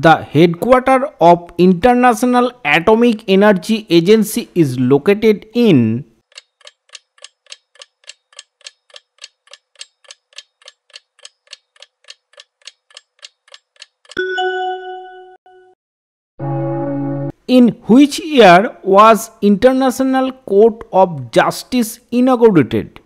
The headquarters of International Atomic Energy Agency is located in which year was International Court of Justice inaugurated?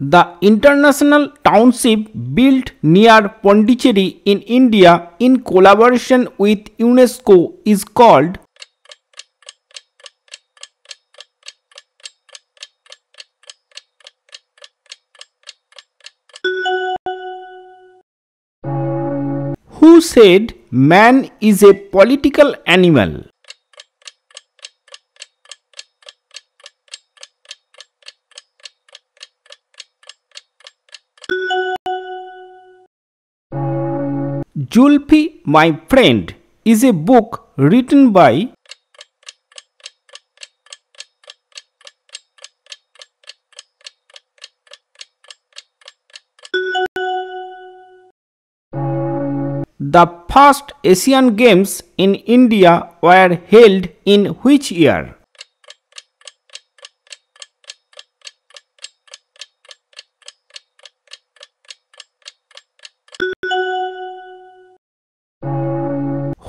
The international township built near Pondicherry in India in collaboration with UNESCO is called Who said man is a political animal? Julfi, My Friend is a book written by The first Asian Games in India were held in which year?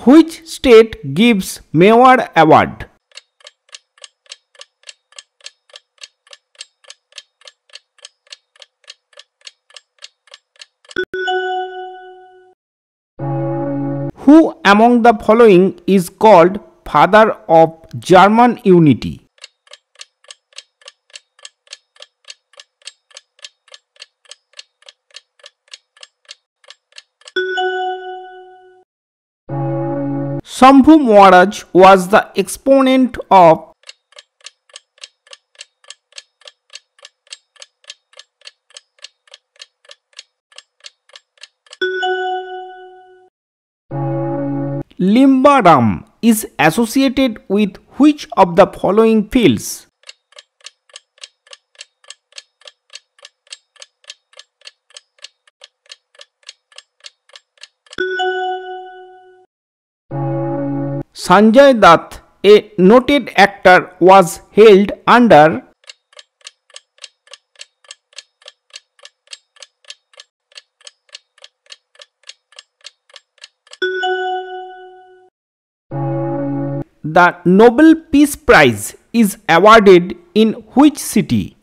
Which state gives Mewar Award? Who among the following is called father of German unity? Shambhu Maharaj was the exponent of Limba Ram is associated with which of the following fields? Sanjay Dutt, a noted actor, was held under The Nobel Peace Prize is awarded in which city?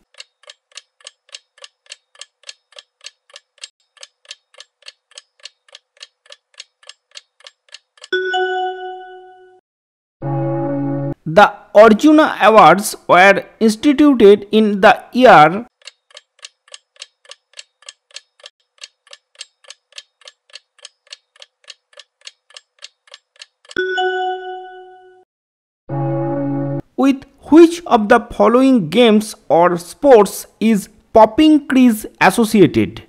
The Arjuna Awards were instituted in the year With which of the following games or sports is popping crease associated?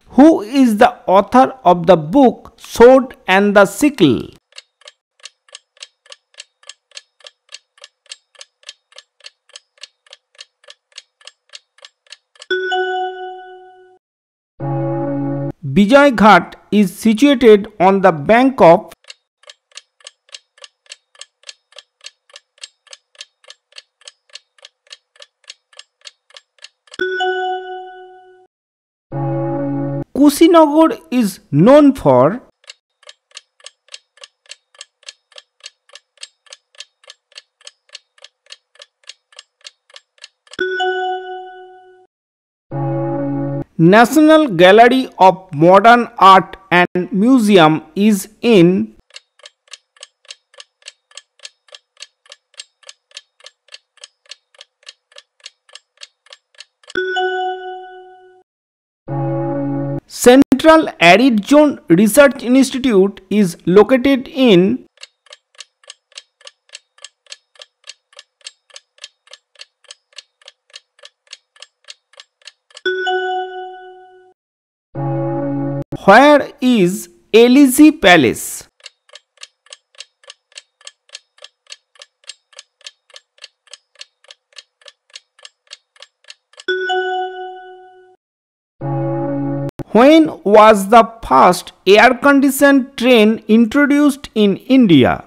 Who is the author of the book Sword and the Sickle? Vijay Ghat is situated on the bank of Kushinagar is known for National Gallery of Modern Art and Museum is in Central Arid Zone Research Institute is located in Where is Elysee Palace? When was the first air-conditioned train introduced in India?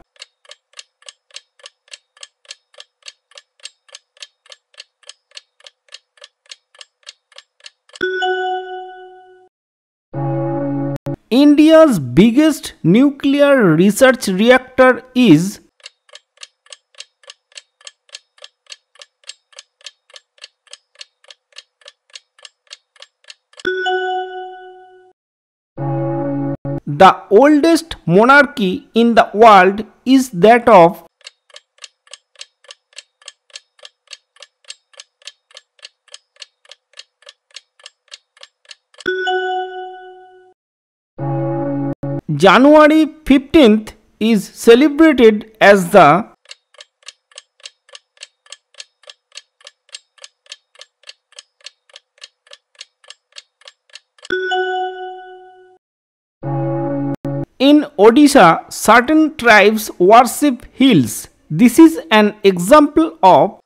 India's biggest nuclear research reactor is the oldest monarchy in the world is that of January 15th is celebrated as the In Odisha, certain tribes worship hills. This is an example of